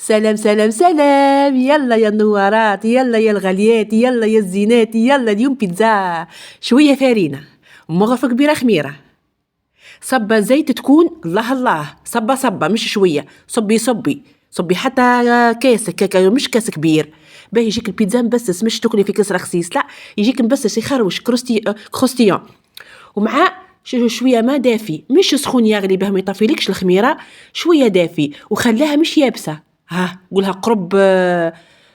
سلام سلام سلام، يلا يا النوارات، يلا يا الغاليات، يلا يا الزينات، يلا اليوم بيتزا. شوية فارينة، مغرفة كبيرة خميرة، صبة زيت تكون الله الله، صبة صبة مش شوية، صبي حتى كاس مش كاس كبير. باهي يجيك البيتزا مبسس، مش تاكلي في كاس رخيص، لا يجيك مبسس يخروش كروستيون، ومعاه شويه ما دافي، مش سخون يغلي باه ما يطفيلكش الخميره، شويه دافي وخلاها مش يابسه. ها قولها قرب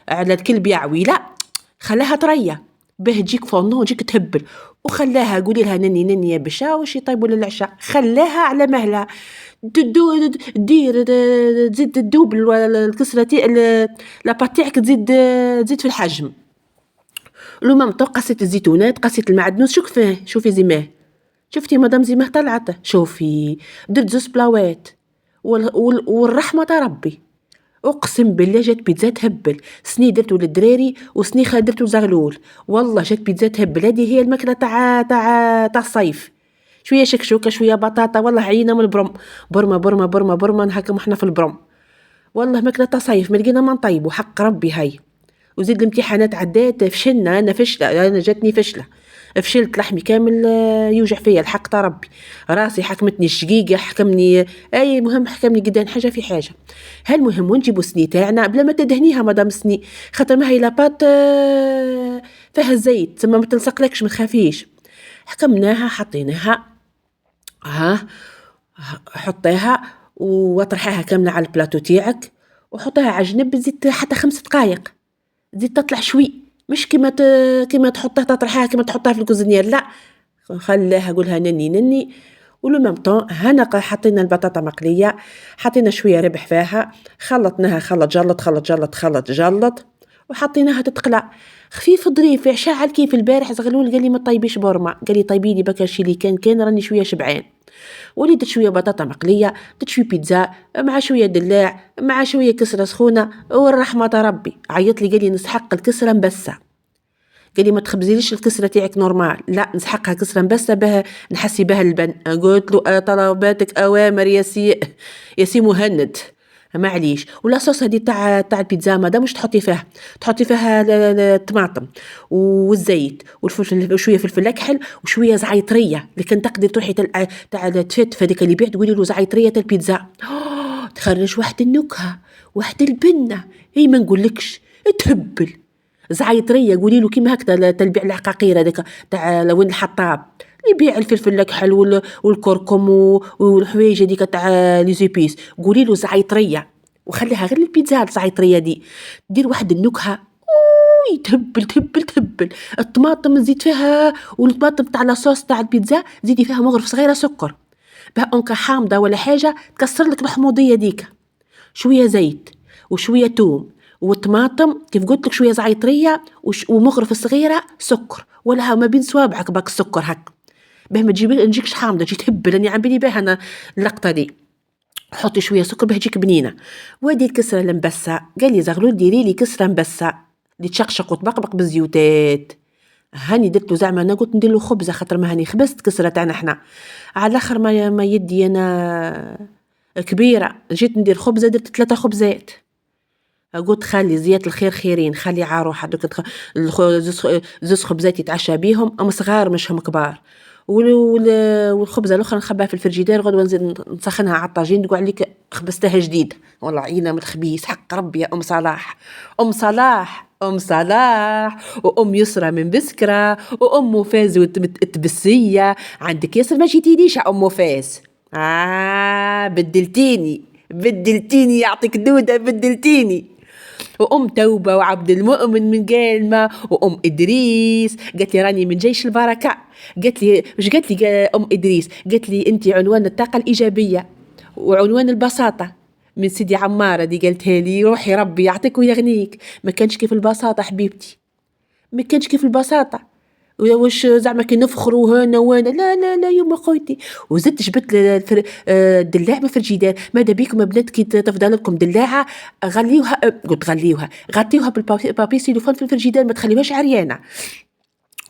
على الكلب يعوي، لا خلاها طريه باه تجيك فونو وتجيك تهبل. وخلاها قولي لها نني نني يا بشا واش يطيبوا للعشاء، خلاها على مهلها دير تزيد تدوب الكسره لاباط تاعك، تزيد في الحجم. لو مام طو قصيت الزيتونات، قصيت المعدنوس، شوف فيه شوفي زيماه، شفتي مدام زيماه طلعت، شوفي درت زوز بلاوات والرحمه تاع ربي، اقسم بالله جات بيتزا تهبل. سني درتو للدراري وسني درتو زغلول، والله جات بيتزا تهبل. هذه هي الماكله تاع الصيف، شويه شكشوكه شويه بطاطا، والله عينا من البرم، برمه نحكم احنا في البرم، والله ماكله تاع صيف ما لقينا ما نطيبو حق ربي. هاي وزيد الامتحانات عدات، فشلنا، انا فشله، انا جاتني فشله، فشلت لحمي كامل يوجع فيا الحق تاع ربي، راسي حكمتني الشقيقه، حكمني اي مهم، حكمني قدام حاجه في حاجه. هالمهم ونجيبو سني تاعنا بلا ما تدهنيها مدام سني، خاطر ما هي لاباط فيها الزيت تما ما تلصقلكش ما تخافيش. حكمناها حطيناها، ها حطيها واطرحيها كامله على البلاطو تاعك، وحطيها على جنب، زيت حتى 5 دقائق، تزيد تطلع شوي، مش كيما تحطها تطرحها كيما تحطها في الكوزينير، لا خلاها قولها نني نني. ولو ميم طون هنا حطينا البطاطا مقليه، حطينا شويه ربح فيها، خلطناها خلط جلط خلط جلط خلط جلط، وحطيناها تتقلع خفيف ظريف. شاعل كيف البارح زغلول قال لي ما طيبيش بورما، قال لي طيبي لي بكا شي اللي كان راني شويه شبعان. وليت شويه بطاطا مقليه، درت شويه بيتزا مع شويه دلاع مع شويه كسره سخونه، والرحمه ربي عيط لي قال لي نسحق الكسره مبسه، قال لي ما تخبزيليش الكسره تاعك نورمال، لا نسحقها كسره مبسه بها نحسي بها اللبن. قلت له طلباتك اوامر يا سي مهند، معليش. ولا صوص هذه تاع البيتزا مادام مش تحطي فيها، تحطي فيها الطماطم والزيت والفلفل وشويه فلفل اكحل وشويه زعيطريه، لكن تقدر تروحي تاع التفت هذيك اللي بيع تقولي له زعيطريه تاع البيتزا، تخرج واحد النكهه واحد البنه، اي ما نقولكش تهبل. زعيطريه قولي له كيما هكذا تلبيع العقاقير هذاك تاع وين الحطاب اللي يبيع الفلفل الاكحل والكركم والحوايج هذيك تاع لي زيبيس، قولي له زعيطريه وخليها غير البيتزا الزعيطريه دي، دير واحد النكهه تهبل تهبل تهبل. الطماطم زيد فيها، والطماطم تاع لاصوص تاع البيتزا زيدي فيها مغرف صغيره سكر، بها اونكا حامضه ولا حاجه تكسر لك الحموضيه ديك، شويه زيت وشويه توم والطماطم كيف قلت لك شويه زعيطريه ومغرفه صغيره سكر، ولا ما بين صوابعك باك السكر هك، باه ما نجيكش حامضه تجي تهبل. راني عم بالي بها انا اللقطه دي، حطي شويه سكر باه تجيك بنينه. وادي الكسره المبسه قال لي زغلول ديري لي كسره مبسه اللي تشقشق وتبقبق بالزيوتات. هاني درت له زعما انا قلت ندير له خبزه، خاطر ما هاني خبزت كسره تاعنا احنا على الاخر، ما يدي انا كبيره، جيت ندير خبزه درت 3 خبزات. قلت خلي زيات الخير خيرين، خلي عاروحة دوك زوز خبزات يتعشى بيهم، أما صغار مش هم كبار. والخبزة الأخرى نخباها في الفريجيدير، غدوة نزيد نسخنها على الطاجين تقول عليك خبزتها جديد، والله عينا من الخبيث حق ربي. يا أم صلاح، أم صلاح، أم صلاح، وأم يسرى من بسكرة، وأم فاز وتبسية، عندك ياسر ما جيتيليش يا أم فاز. بدلتيني يعطيك دودة، بدلتيني. وأم توبة وعبد المؤمن من قالمة، وأم إدريس قالت لي راني من جيش البركة، قالت لي مش قالت لي أم إدريس، قالت لي أنت عنوان الطاقة الإيجابية وعنوان البساطة من سيدي عمارة دي، قالتها لي روحي ربي يعطيك ويغنيك. ما كانش كيف البساطة حبيبتي، ما كانش كيف البساطة، واش زعما كي نفخروا هنا وانا لا لا لا يما خويتي. وزدت جبت الدلاع من الفريجيدير، ماذا بيكم بنات كي تفضل لكم دلاعه غليوها، قلت غليوها غطيوها بالبابي سيلوفون في الفريجيدير، ما تخليوهاش عريانه.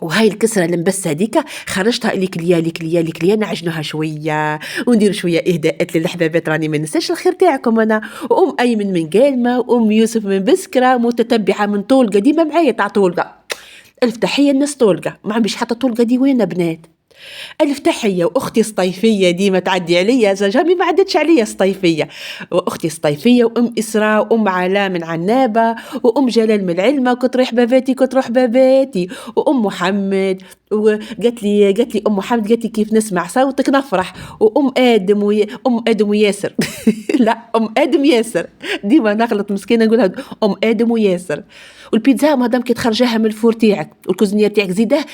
وهاي الكسرة المبسة هذيك خرجتها ليكليا نعجنوها شوية وندير شوية إهداءات للحبابات، راني ما ننساش الخير تاعكم أنا، وأم أيمن من قالمة، وأم يوسف من بسكرة، متتبعة من طولقة ديما معايا تاع طولقة. ألف تحية الناس طولقة، ما عمش حتى طولقة دي وين بنات. ألف تحية، وأختي الصيفية ديما تعدي عليا، جامي ما عدتش عليا الصيفية، وأختي الصيفية، وأم إسراء، وأم علا من عنابة، وأم جلال من العلمة، كنت روح باباتي، وأم محمد، وقالت لي أم محمد، قالت لي كيف نسمع صوتك نفرح، وأم آدم أم آدم وياسر لا أم آدم ياسر، ديما نغلط مسكينة نقولها أم آدم وياسر. والبيتزا مادام كي تخرجها من الفور تاعك والكوزنيير تاعك زيده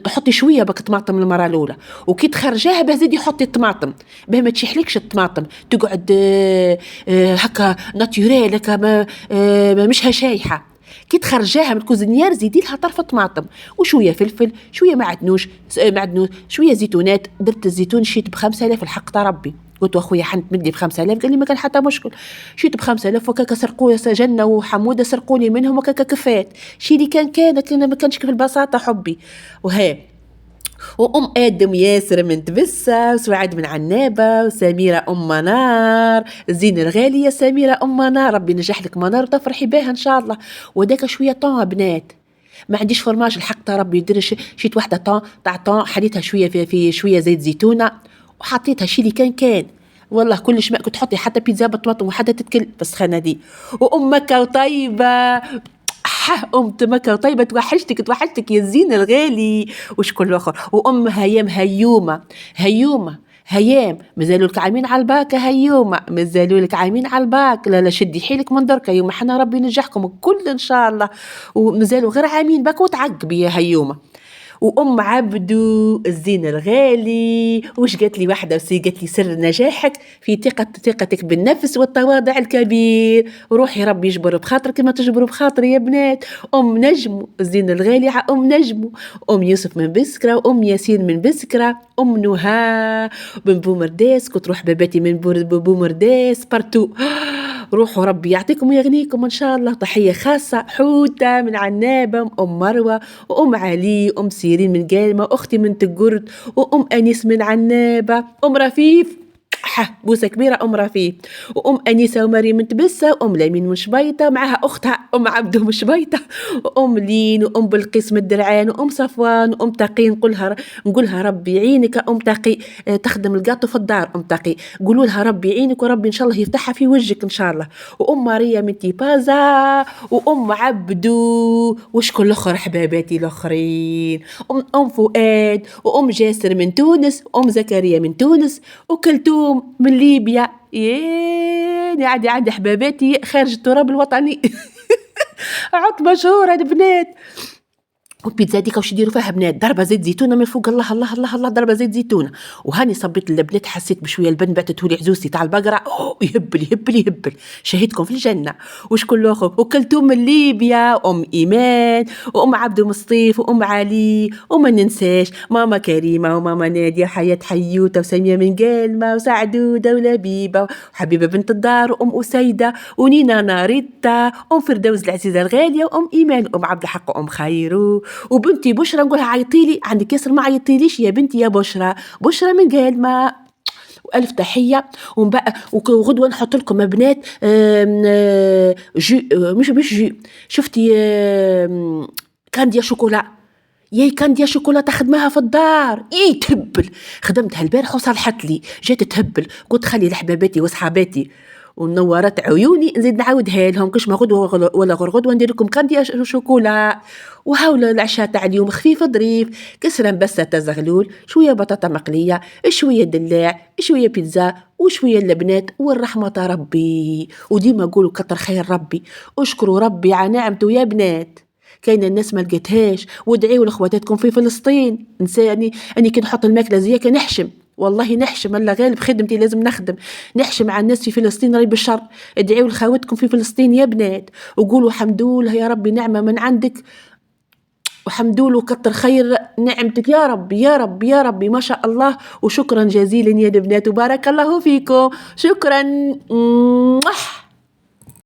حطي شويه بك طماطم المره الاولى، وكي تخرجها باه زيدي حطي الطماطم باه ما تشيحلكش الطماطم، تقعد هكا ناتوريل هكا مش شايحه. كي تخرجاها من الكوزنيير زيدي لها طرف طماطم وشويه فلفل، شويه معدنوش شويه زيتونات. درت الزيتون شيت ب5000 الحق تاع ربي، قلت اخويا حنت مدي ب5000، قال لي ما كان حتى مشكل، شيت ب5000 وكاكا سرقوا جنة وحموده سرقوني منهم وكاكا كفات، شي اللي كان ما كانش كيف البساطه حبي. وها وأم آدم ياسر من تبسة، وسعاد من عنابة، وسميرة أم منار، زين الغالية سميرة أم منار، ربي نجح لك منار وتفرحي بها إن شاء الله. وداك شوية طون بنات، ما عنديش فرماج الحق تاع ربي، يدير شيت واحدة طون تاع طون، حليتها شوية في شوية زيت زيتونة وحطيتها شي اللي كان والله كلش ما كنت حطي حتى بيتزا بالطماطم وحتى تتكل بسخانة دي. وأمك وطيبة أم مكة وطيبة، توحشتك يا الزين الغالي، وشكون الآخر، وأم هيام هيام مازالوا لك عامين على الباك، هيومة مازالوا لك عامين على الباك، لا شدي حيلك من دركا، يوم حنا ربي ينجحكم الكل إن شاء الله، ومازالوا غير عامين باك وتعقبي يا هيومة. وأم عبدو الزين الغالي، وش قالت لي واحدة قالت لي سر نجاحك في ثقتك بالنفس والتواضع الكبير، وروحي ربي يجبر بخاطرك كما تجبروا بخاطري يا بنات. أم نجم الزين الغالي أم نجم، أم يوسف من بسكرة، وأم ياسين من بسكرة، أم نهى من بومرداس، كنت روح باباتي من بومرداس بارتو روحوا ربي يعطيكم ويغنيكم إن شاء الله. تحية خاصة حوتة من عنابة، أم مروة، وأم علي، أم سيرين من قالمة، أختي من تقرد، وأم أنيس من عنابة، أم رفيف بوسة كبيرة أم رفيف، وأم أنيسة ومريم من تبسة، وأم لامين من شبيطة معها أختها أم عبدو من شبيطة، وأم لين، وأم بلقيس من الدرعان، وأم صفوان، وأم تقي نقولها ربي يعينك أم تقي، تخدم القاطو في الدار أم تقي، قولوا لها ربي يعينك وربي إن شاء الله يفتحها في وجهك إن شاء الله. وأم ماريا من تيبازا، وأم عبدو، وشكون الآخر حباباتي الآخرين، أم فؤاد، وأم جاسر من تونس، وأم زكريا من تونس، وكلثوم من ليبيا. عادي حباباتي خارج التراب الوطني عط مشهورة البنات. والبيتزا ديك واش يديروا فيها بنات؟ ضربه زيت زيتونه من فوق، الله ضربه زيت زيتونه، وهاني صبيت للبنات، حسيت بشويه البن بعثته لي عزوزتي تاع البقره، يهبل شهيتكم في الجنه. وشكون الاخر؟ وكلثوم من ليبيا، ام ايمان، وام عبد المصطيف، وام علي، وما ننساش ماما كريمه، وماما ناديه، حياه حيوته، وساميه من قالمه، وسعدوده، ولبيبه، وحبيبه بنت الدار، وام اسيده، ونينا ناريتا، ام فردوس العزيزه الغاليه، وام ايمان، وام عبد الحق، وام خيرو، وبنتي بشرى نقولها عيطيلي عندك ياسر ما عيطيليش يا بنتي يا بشرى من قالمة. وألف تحية. وغدوة نحط لكم بنات جو مش جو، شفتي كانديا شوكولا، كانديا شوكولا تخدمها في الدار، تهبل، خدمتها البارح وصلحت لي، جات تهبل، قلت خلي لحباباتي وصحاباتي ونورت عيوني نزيد نعاودها لهم، كش ما غدوة ولا غدوة ندير لكم كانديا شوكولا. وهاولا العشاء تاع اليوم خفيف ظريف، كسرة بسة زغلول، شوية بطاطا مقلية، شوية دلاع، شوية بيتزا، وشوية اللبنات، والرحمة ربي. وديما قولوا كتر خير ربي، اشكروا ربي على نعمته يا بنات، كاين الناس ما لقيتهاش، وادعيوا لاخواتكم في فلسطين. انساني اني كي نحط الماكله زيك نحشم، والله نحشم، الله غالب خدمتي لازم نخدم، نحشم على الناس في فلسطين راي بالشر. ادعيوا لخواتكم في فلسطين يا بنات، وقولوا حمدوله يا ربي نعمه من عندك، وحمدوله كتر خير نعمتك يا ربي يا ربي يا ربي، ما شاء الله. وشكرا جزيلا يا البنات، وبارك الله فيكم، شكرا.